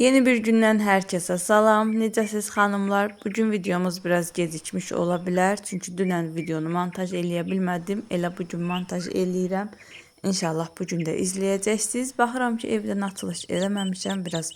Yeni bir gündən hər kəsə salam. Necəsiz xanımlar? Bugün videomuz biraz gecikmiş ola bilər. Çünki dünən videonu montaj eləyə bilmədim. Elə bugün montaj eləyirəm. İnşallah bugün də izləyəcəksiniz. Baxıram ki, evdən açılış eləməmişəm. Biraz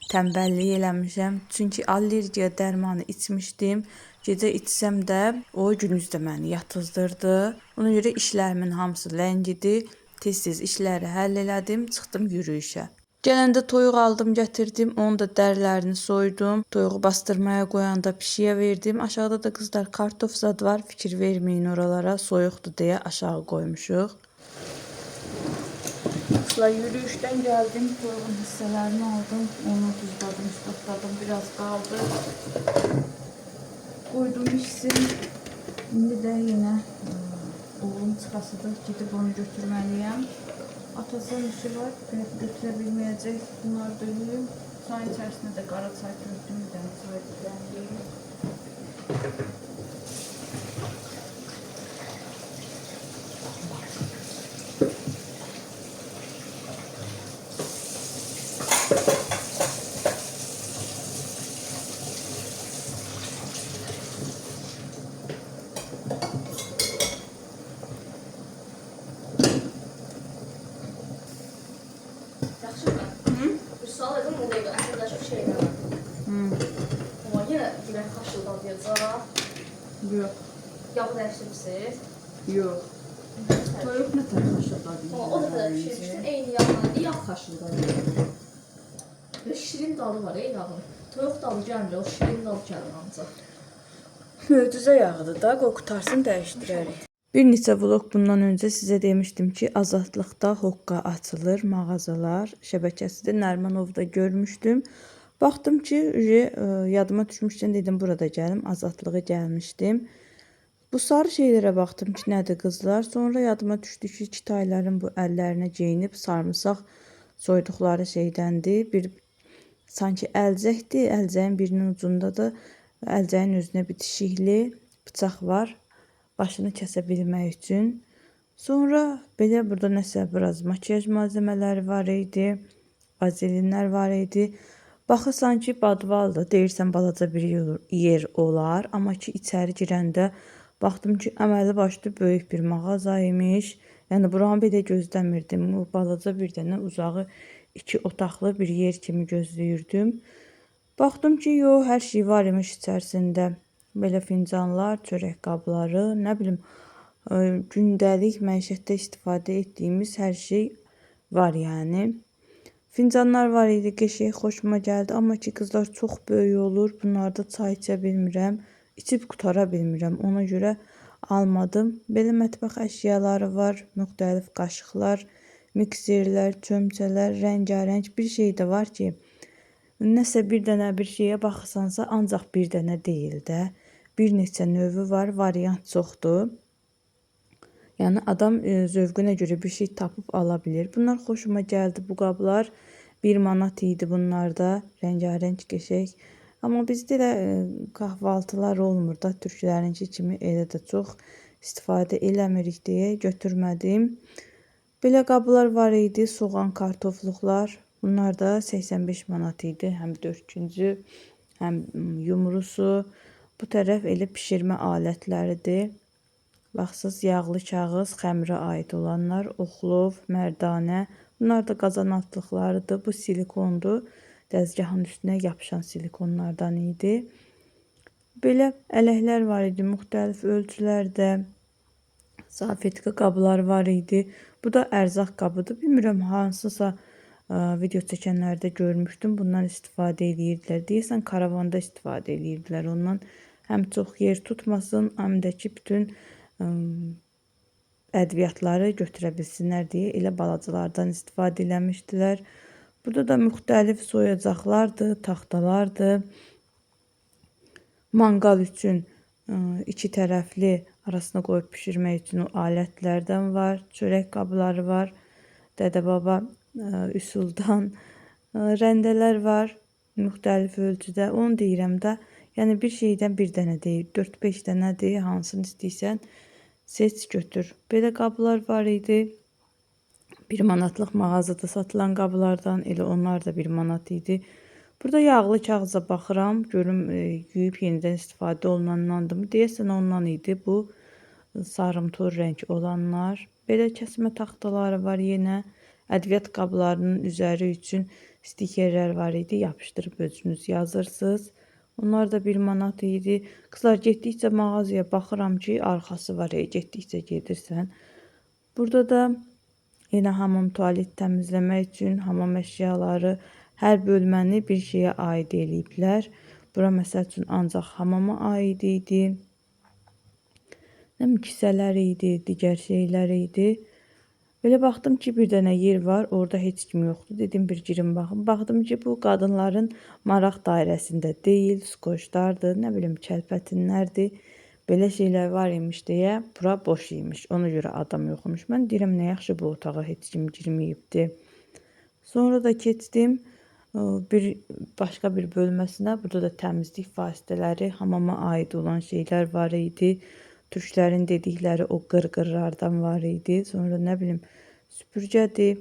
tənbəllik eləmişəm. Çünki allergiya dərmanı içmişdim. Gecə içsəm də o gündüz də məni yatızdırdı. Ona görə işlərimin hamısı ləngidi. Tez-tez işləri həll elədim, çıxdım yürüyüşə. Gələndə toyuq aldım, gətirdim. Onun da dərilərini soydum. Toyuğu bastırmaya qoyanda pişiyə verdim. Aşağıda da qızlar kartof zad var. Fikir verməyin oralara. Soyuqdur deyə aşağı qoymuşuq. Qızlar yürüyüşdən gəldim. Toyuğun hissələrini aldım. Onu duzladım, islatladım. Biraz qaldı. Qoydum pişsin. İndi də yenə oğlum çıxasıdır. Gedib onu götürməliyəm. Atasının işi var, götürə bilməyəcək. Bunları dönüyüm. Çayın içərisində də qara çay gördüm. Bir dənə çay düzənliyim. Sual edim, o deyil, əslində çox şeylə var. Amma yenə yemək xaşıldadıyacaq. Yox. Yağı dəyişdirmişsiniz. Yox. Toyuq nə tər xaşıldadıyacaq? Amma o da qədər pişirmişsin, eyni yağla, yağ xaşıldadıyacaq. Böyle şirin dadı var, yağın. Toyuq dadı gəlmir, o şirin dadı gəlir ancaq. Möcüzə yağıdır da, qurtarsın dəyişdirərik. Bir neçə vlog bundan öncə sizə demişdim ki, Azadlıqda Hoqqa açılır, mağazalar şəbəkəsində Nərmanovda görmüşdüm. Baxdım ki, yadıma düşmüşkən dedim burada gəlim, Azadlığa gəlmişdim. Bu sarı şeylərə baxdım ki, nədir qızlar. Sonra yadıma düşdü ki, Kitayların bu əllərinə geyinib sarımsaq soyduqları şeydəndir. Bir sanki əlcəkdir, əlcəyin birinin ucunda da əlcəyin özünə bitişikli bıçaq var. Başını kəsə bilmək üçün. Sonra belə burada nəsə biraz makyaj malzemələri var idi. Vazelinlər var idi. Baxırsan ki, badvaldır. Deyirsən balaca bir yer olar. Amma ki, içəri girəndə baxdım ki, əməli başlı böyük bir mağaza imiş. Yəni, buranı belə gözləmirdim. Bu balaca bir dənə uzağı 2 otaqlı bir yer kimi gözləyirdim. Baxdım ki, yox, hər şey var imiş içərisində. Belə fincanlar, çörək qabları, nə bilim, gündəlik məişətdə istifadə etdiyimiz hər şey var yəni. Fincanlar var idi, qəşəng, xoşuma gəldi. Amma ki, qızlar çox böyük olur. Bunlarda çay içə bilmirəm, içib qutara bilmirəm. Ona görə almadım. Belə mətbəx əşyaları var, müxtəlif qaşıqlar, mikserlər, çömçələr, rəngarəng bir şey də var ki, nəsə bir dənə bir şeyə baxırsansa, ancaq bir dənə deyil də. Bir neçə növü var, variant çoxdur. Yəni adam zövqünə görə bir şey tapıb ala bilir. Bunlar xoşuma gəldi, bu qablar 1 manat idi bunlarda, rəngarəng qəşəng. Amma bizdə də kahvaltılar olmur da, türklərinki kimi elə də çox istifadə eləmirik deyə götürmədim. Belə qablar var idi, soğan, kartofluqlar. Bunlar da 85 manat idi, həm dörtküncü, həm yumrusu. Bu tərəf elə pişirmə alətləridir. Baxsız, yağlı kağız, xəmirə aid olanlar, oxlov, mərdanə. Bunlar da qazan altlıqlarıdır. Bu silikondur. Dəzgahın üstünə yapışan silikonlardan idi. Belə ələklər var idi, müxtəlif ölçülərdə. Salfetka qablar var idi. Bu da ərzaq qabıdır. Bilmirəm, hansısa video çəkənlərdə görmüşdüm. Bundan istifadə edirdilər. Deyəsən, karavanda istifadə edirdilər ondan. Həm çox yer tutmasın, həm də ki, bütün ədviyyatları götürə bilsinlər deyə elə balacalardan istifadə eləmişdilər. Burada da müxtəlif soyacaqlardır, taxtalardır. Manqal üçün 2 tərəfli arasına qoyub pişirmək üçün o alətlərdən var. Çörək qabları var. Dədə-baba üsuldan rəndələr var. Müxtəlif ölçüdə. Onu deyirəm də. Yəni bir şeydən bir dənə deyil, 4-5 dənədir, hansını istəyirsən seç götür. Belə qablar var idi. 1 manatlıq mağazada satılan qablardan, elə onlar da 1 manat idi. Burada yağlı kağıza baxıram, görüm yuyub yenidən istifadə olunandanmı? Deyəsən ondan idi bu sarımtul rəng olanlar. Belə kəsmə taxtaları var yenə. Ədviyyat qablarının üzəri üçün stikerlər var idi. Yapışdırıb özünüz yazırsınız. Onlar da 1 manat idi. Qızlar, getdikcə mağazaya baxıram ki, arxası var. Getdikcə gedirsən. Burada da yenə hamam tualet təmizləmək üçün hamam əşyaları, hər bölməni bir şeyə aid eləyiblər. Bura məsəl üçün ancaq hamama aid idi. Nə kisələr idi, digər şeylər idi. Belə baxdım ki, bir dənə yer var, orada heç kim yoxdur. Dedim bir girim baxım. Baxdım ki, bu qadınların maraq dairəsində deyil, skoçlardır, nə bilim kəlpətinlərdir. Belə şeylər var imiş deyə bura boş imiş. Ona görə adam yoxmuş. Mən deyirəm nə yaxşı bu otağa heç kim girməyibdi. Sonra da keçdim başqa bir bölməsinə. Burada da təmizlik vasitələri, hamama aid olan şeylər var idi. Türklərin dedikləri o qırqırlardan var idi. Sonra nə bilim süpürgədir,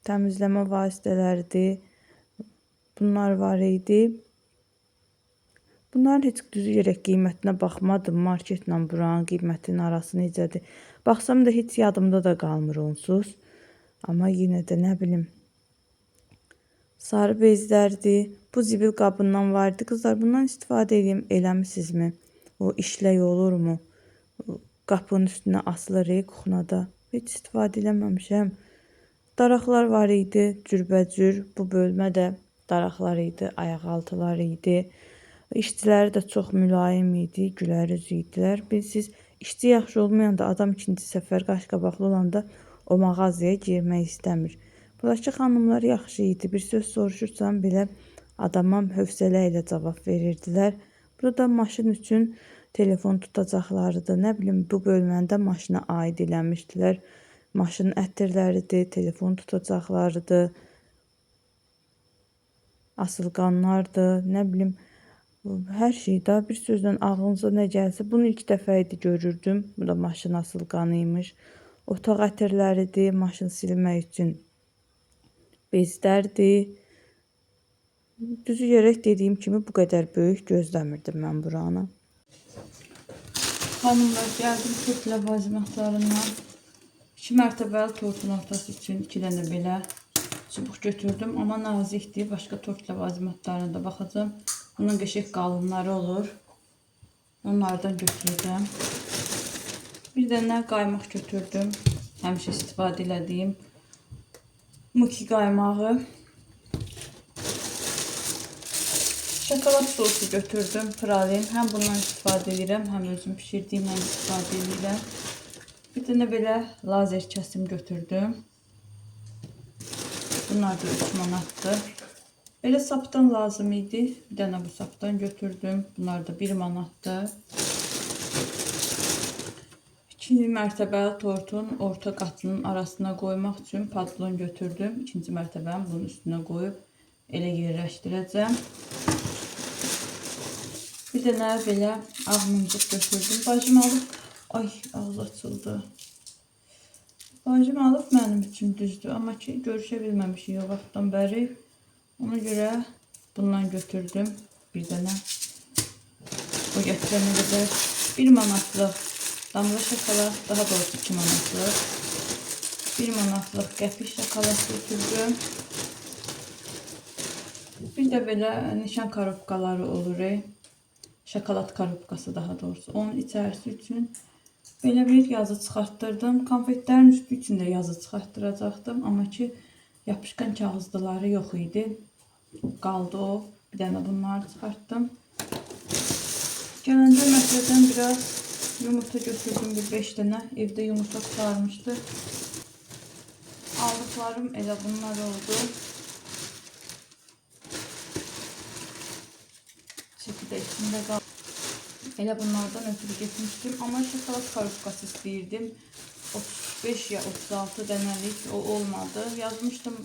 təmizləmə vasitələridir. Bunlar var idi. Bunların heç düzü yerək qiymətinə baxmadım. Marketlə buranın qiymətinin arası necədir? Baxsam da heç yadımda da qalmır onsuz. Amma yenə də nə bilim. Sarı bezlərdir. Bu zibil qabından var idi. Qızlar, bundan istifadə edeyim, eləmisinizmi? O işlək olurmu? Qapının üstünə asılır kuxnada. Heç istifadə eləməmişəm. Daraqlar var idi, cürbəcür. Bu bölmədə daraqlar idi, ayaqaltılar idi. İşçiləri də çox mülayim idi, gülər üzü idilər. Bilsiz, işçi yaxşı olmayanda adam ikinci səfər qaşqabaqlı olanda o mağazaya girmək istəmir. Buradakı xanımlar yaxşı idi. Bir söz soruşursan belə adama hövsələ ilə cavab verirdilər. Burada maşın üçün telefon tutacaqlarıdır. Nə bilim, bu bölməndə maşına aid eləmişdilər. Maşın ətirləridir, telefon tutacaqlarıdır. Asılqanlardır, nə bilim, hər şey də bir sözlə ağlınıza nə gəlsə, bunu ilk dəfə idi görürdüm. Bu da maşın asılqanıymış. Otaq ətirləridir, maşın silmək üçün bezlərdir. Düzü yerək dediyim kimi bu qədər böyük gözləmirdim mən buranı. Xanımlar, gəldim tort ləvazimatlarından. 2 mərtəbəli tortun ortası üçün 2 dənə belə çubuq götürdüm. Amma nazikdir. Başqa tort ləvazimatlarına da baxacağım. Bunun qəşəng qalınları olur. Onlardan götürdüm. Bir dənə qaymaq götürdüm. Həmişə istifadə elədiyim muki qaymağı. Şokolad sosu götürdüm. Pralin. Həm bundan istifadə edirəm, həm özüm pişirdiyimlə istifadə edirəm. Bir dənə belə lazer kəsim götürdüm. Bunlar da 3 manatdır. Belə sapdan lazım idi. Bir dənə bu sapdan götürdüm. Bunlar da 1 manatdır. 2 mərtəbəli tortun orta qatının arasına qoymaq üçün padlon götürdüm. 2-ci mərtəbəni bunun üstünə qoyub elə yerləşdirəcəm. Bir dənə belə ağ mıncıq götürdüm. Bacım alıb, ay ağız açıldı. Bacım alıb mənim üçün düzdür. Amma ki görüşə bilməmişik o vaxtdan bəri. Ona görə bundan götürdüm bir dənə. O gətirənə qədər 1 manatlıq damla şokolad, daha doğrusu 2 manatlıq. 1 manatlıq qəpik şokolad götürdüm. Bir də belə nişan korobkaları olur. Şokolad korobkası daha doğrusu. Onun içərisi üçün belə bir yazı çıxartdırdım. Konfetlərin üstü üçün də yazı çıxartdıracaqdım. Amma ki yapışqan kağızları yox idi. Qaldı o. Bir dənə bunları çıxartdım. Gələndə məsələdən biraz yumurta götürdüm, bir 5 dənə. Evdə yumurta tutarmışdı. Aldıqlarım elə bunlar oldu. Çəkidə içində qaldı. Elə bunlardan ötürü getmişdim. Amma şokolad korobkası istəyirdim. 35 ya 36 dənəlik o olmadı. Yazmışdım.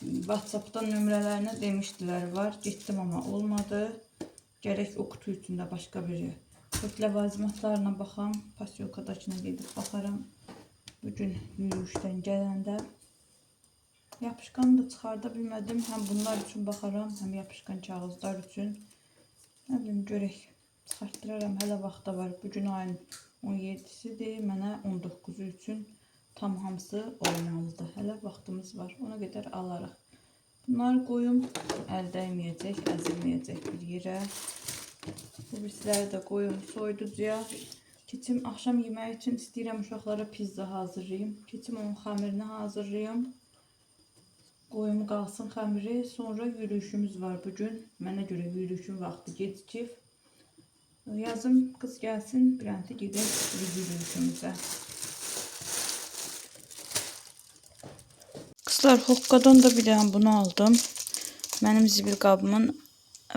WhatsApp'dan nömrələrinə demişdilər var. Getdim amma olmadı. Gərək o kutu içində başqa biri. Tort ləvazimatlarına baxam. Pasyokadakına gedib baxaram. Bugün yürüyüşdən gələndə. Yapışkanı da çıxarda bilmədim. Həm bunlar üçün baxaram, həm yapışkan kağızlar üçün. Nə bilim, görək. Çıxartdıraram, hələ vaxta var. Bugün ayın 17-sidir. Mənə 19-u üçün tam hamısı olmalıdır. Hələ vaxtımız var. Ona qədər alarıq. Bunları qoyum. Əl dəyməyəcək, əzilməyəcək bir yerə. Bu birisiləri də qoyum soyuducuya. Keçim axşam yeməyi üçün istəyirəm uşaqlara pizza hazırlayayım. Keçim onun xəmirini hazırlayayım. Qoyum qalsın xəmiri. Sonra yürüyüşümüz var bugün. Mənə görə yürüyüşün vaxtı gecikib. Yazım qız gəlsin, bir anta gedək yürüyüşümüzə. Qızlar, Hoqqadan da bir dənə bunu aldım. Mənim zibil qabımın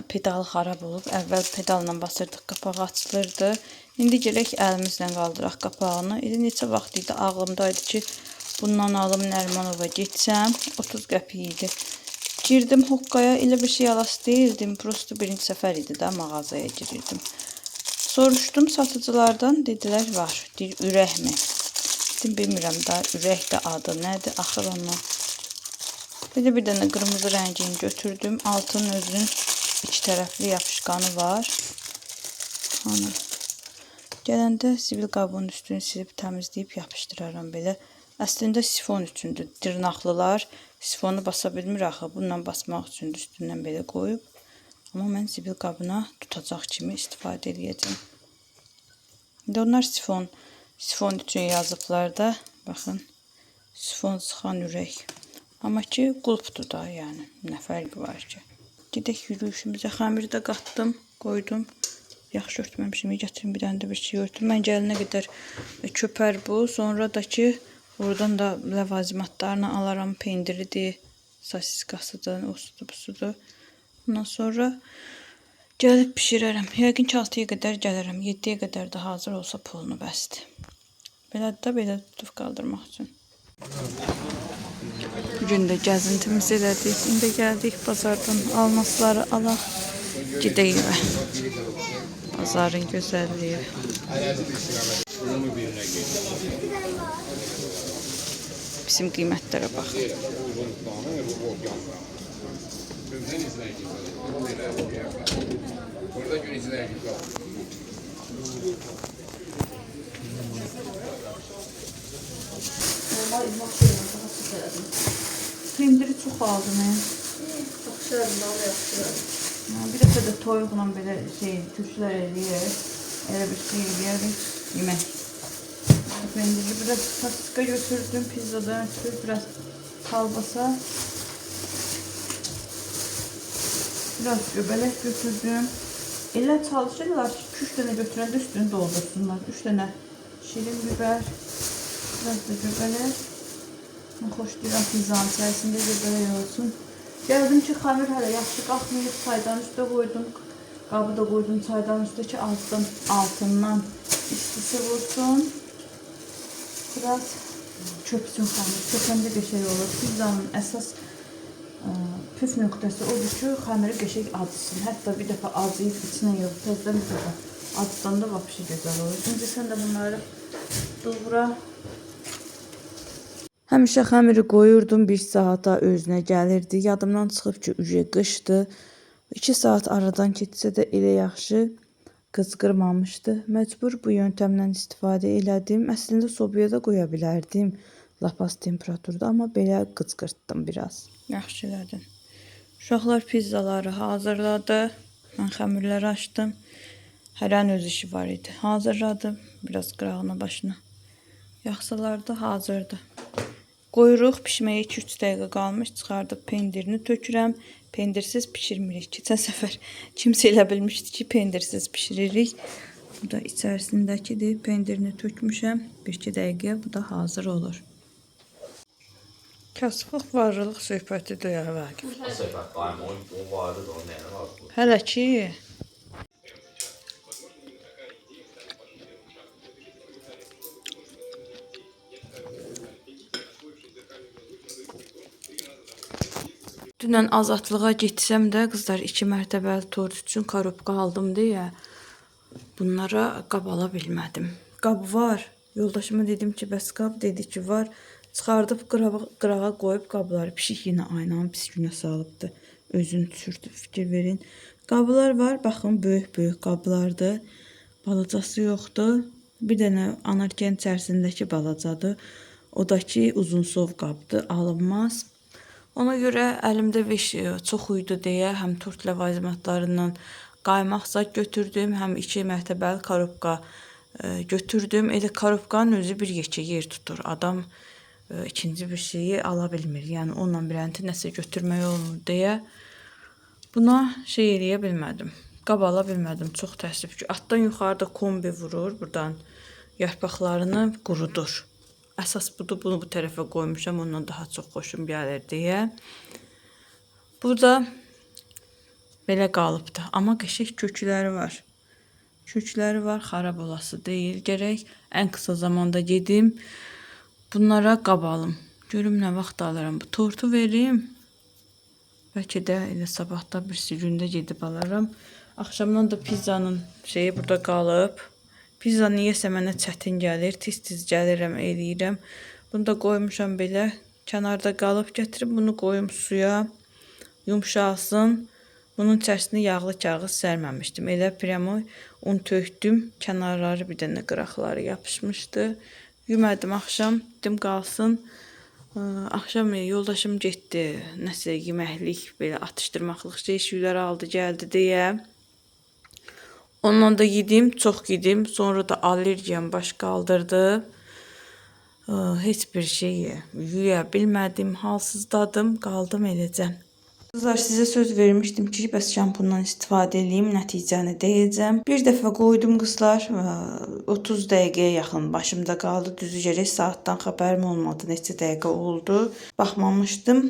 pedalı xarab olub. Əvvəl pedalla basırdıq, qapağı açılırdı. İndi gələk əlimizlə qaldıraq qapağını. Neçə vaxt idi ağlımdaydı ki, bundan alım Nərmanova getsəm. 30 qəpik idi. Girdim Hoqqaya, elə bir şey alası değildim. Prosto birinci səfər idi də mağazaya girirdim. Soruşdum satıcılardan, dedilər var. Deyir, ürək mi? Dedim, bilmirəm da, ürək də adı nədir? Axır ondan. Belə bir dənə qırmızı rəngini götürdüm. Altının özünün iki tərəfli yapışqanı var. Hani gələndə zibil qabının üstünü silib təmizləyib yapışdıraram belə. Əslində sifon üçündür. Dırnaqlılar sifonu basa bilmir axı. Bununla basmaq üçündür üstündən belə qoyub. Amma mən zibil qabına tutacaq kimi istifadə edəcəm. İndi onlar sifon üçün yazıblar da. Baxın, sifon sıxan ürək. Amma ki, qulpdur da, yəni. Nə fərqi var ki? Gedək yürüyüşümüzə. Xəmiri də qatdım, qoydum. Yaxşı örtməmişim, gətirim bir dənə də bir şey örtüm. Mən gəlinə qədər köpər bu. Sonra da ki, oradan da ləvazimatlarını alaram. Pendiridir, sosiskasıdır, o sudur, bu sudur. Ondan sonra gəlib pişirərəm. Yəqin ki 6-ya qədər gələrəm. 7-yə qədər də hazır olsa pulunu bəsdir. Belədir də, belə tutub qaldırmaq üçün. Bugün də gəzintimizi elədik. İndi gəldik bazardan almasları alaq. Gedək evə. Bazarın gözəlliyi. Bizim qiymətlərə baxın. Burada gün izləyək. Normal ilmaq şeylə daha süt elədim. Pendiri çox aldım. Baxışlarım daha yaxşı. Bir dəfə də toyuqla belə türklər eləyir. Elə bir şey eləyərik. Yemək. Pendiri biraz patika götürdüm. Pizzadan ötürü biraz kalbasa. Biraz göbələk götürdüm. Elə çalışırlar ki, 2-3 dənə götürəndə üstünü doldursunlar. 3 dənə şirin biber, biraz da göbələk. Mən xoşlayıram pizzanın içərisində göbələk olsun. Gəldim ki, xəmir hələ yaxşı qalxmayıb, çaydan üstə qoydum. Qabı da qoydum çaydan üstə ki, altından istisi vursun. Biraz köpsün xəmir, köpəndə qəşəng olur. Pizzanın əsas püf nöqtəsi odur ki, xəmiri qəşəng acısın. Hətta bir dəfə acıyıb içinə yox, təzdən bir dəfə acıdan da vapşı gözəl olur. İndi sən də bunları doğra. Həmişə xəmiri qoyurdum, 1 saata özünə gəlirdi. Yadımdan çıxıb ki, ücə qışdı. 2 saat aradan keçsə də elə yaxşı qızqırmamışdı. Məcbur bu yöntəmlə istifadə elədim. Əslində sobaya da qoya bilərdim. Lapas temperaturda, amma belə qızqırtdım biraz. Yaxşı elədin. Uşaqlar pizzaları hazırladı. Mən xəmirləri açdım. Hərənin öz işi var idi. Hazırladım. Biraz qırağına başına. Yaxsalar da hazırdı. Qoyuruq pişməyə 2-3 dəqiqə qalmış. Çıxardıb pendirini tökürəm. Pendirsiz pişirmirik. Keçən səfər kimsə elə bilmişdi ki, pendirsiz pişiririk. Bu da içərisindəkidir. Pendirini tökmüşəm. 1-2 dəqiqə bu da hazır olur. Kasıblıq varlıq söhbətidir ya Vaqif. Söhbət var, o vardı da, o nəyə var? Hələ ki dünən azadlığa getsəm də qızlar 2 mərtəbəli tort üçün korobka aldım deyə bunlara qab ala bilmədim. Qab var. Yoldaşıma dedim ki, bəs qab, dedi ki, var. Çıxardıb qırağa qoyub qabları pişik yenə aynanın pis günə salıbdı. Özünü düşürdü, fikir verin. Qablar var, baxın böyük qablardır. Balacası yoxdur. Bir dənə anarken içərisindəki balacadır. O da ki uzunsov qabdır, alınmaz. Ona görə əlimdə çox uydu deyə həm tort ləvazimatlarından qaymaq zad götürdüm, həm 2 mərtəbəli korobka götürdüm. Elə korobkanın özü bir yekə yer tutur. Adam ikinci bir şeyi ala bilmir. Yəni onunla birənti nəsə götürmək olmur deyə buna şey eləyə bilmədim. Qab ala bilmədim. Çox təəssüf ki, altdan yuxarıda kombi vurur, buradan yarpaqlarını qurudur. Əsas budur, bunu bu tərəfə qoymuşam, ondan daha çox xoşum gəlir deyə. Burada belə qalıbdı. Amma qəşəng kökləri var. Kökləri var, xarab olası deyil. Gərək ən qısa zamanda gedim, bunlara qab alım. Görüm nə vaxt alıram. Bu tortu verim. Bəlkə də elə sabahda birisi gündə gedib alaram. Axşamdan da pizzanın şeyi burada qalıb. Pizza niyəsə mənə çətin gəlir. Tez-tez gəlirəm, eləyirəm. Bunu da qoymuşam belə. Kənarda qalıb. Gətirib bunu qoyum suya. Yumşalsın. Bunun içərisində yağlı kağız sərməmişdim. Elə premo un tökdüm. Kənarları bir dənə qıraqları yapışmışdı. Yemədim axşam. Dedim qalsın. Axşam yoldaşım getdi. Nəsə yeməklik, belə atışdırmaqlıq şeylər aldı, gəldi deyə. Ondan da yedim, çox yedim. Sonra da allergiyam baş qaldırdı. Heç bir şey yuya bilmədim, halsızdadım, qaldım eləcə. Kızlar, sizə söz vermişdim ki, bəs şampundan istifadə edeyim, nəticəni deyəcəm. Bir dəfə qoydum qızlar, 30 dəqiqəyə yaxın başımda qaldı. Düzü gərək saatdan xəbərim olmadı, neçə dəqiqə oldu. Baxmamışdım.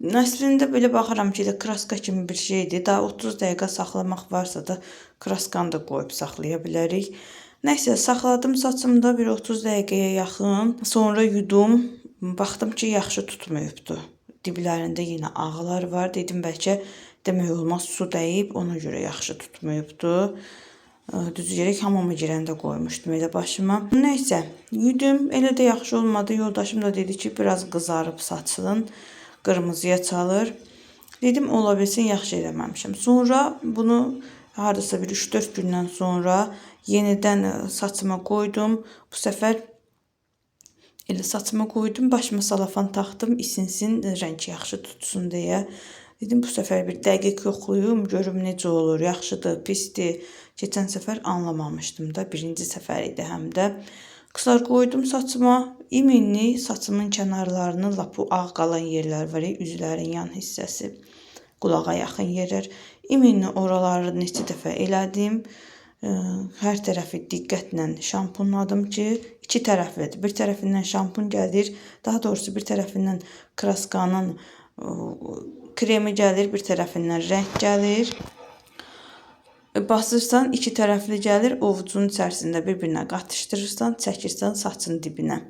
Əslində belə baxıram ki, kraska kimi bir şeydir. Daha 30 dəqiqə saxlamaq varsa da kraskanı da qoyub saxlaya bilərik. Nəysə, saxladım saçımda bir 30 dəqiqəyə yaxın. Sonra yudum. Baxdım ki, yaxşı tutmayıbdı. Diblərində yenə ağlar var. Dedim, bəlkə demək olmaz su dəyib, ona görə yaxşı tutmayıbdı. Düzü gərək hamama girəndə qoymuşdum elə başıma. Nəysə, yudum. Elə də yaxşı olmadı. Yoldaşım da dedi ki, biraz qızarıb saçılın. Qırmızıya çalır. Dedim, ola bilsin, yaxşı eləməmişim. Sonra bunu hardasa bir 3-4 gündən sonra yenidən saçıma qoydum. Bu səfər elə saçıma qoydum, başıma salafan taxdım, isinsin, rəng yaxşı tutsun deyə. Dedim, bu səfər bir dəqiq yoxlayım, görüm necə olur, yaxşıdır, pisdir. Keçən səfər anlamamışdım da, birinci səfər idi həm də. Qısar qoydum saçıma, iminli saçımın kənarlarını, lap bu ağ qalan yerlər var, üzlərin yan hissəsi, qulağa yaxın yerlər. İminli oraları neçə dəfə elədim. Hər tərəfi diqqətlə şampunladım ki, 2 tərəflidir. Bir tərəfindən şampun gəlir, daha doğrusu bir tərəfindən kraskanın kremi gəlir, bir tərəfindən rəng gəlir. Basırsan 2 tərəfli gəlir, ovucun içərisində bir-birinə qatışdırırsan, çəkirsən saçın dibinə.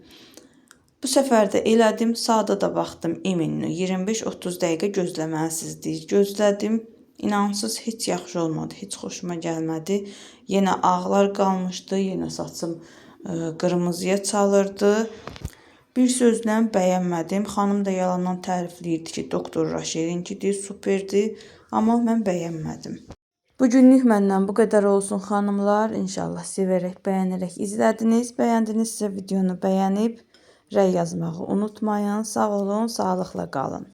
Bu səfər də elədim, sağda da baxdım iminli 25-30 dəqiqə gözləməlisiniz deyir. Gözlədim. İnansız heç yaxşı olmadı, heç xoşuma gəlmədi. Yenə ağlar qalmışdı, yenə saçım qırmızıya çalırdı. Bir sözlə bəyənmədim. Xanım da yalandan tərifləyirdi ki, doktor Raşelinkidir, superdir. Amma mən bəyənmədim. Bugünlük məndən bu qədər olsun xanımlar. İnşallah sevərək, bəyənərək izlədiniz. Bəyəndinizsə videonu bəyənib rəy yazmağı unutmayın. Sağ olun, sağlıqla qalın.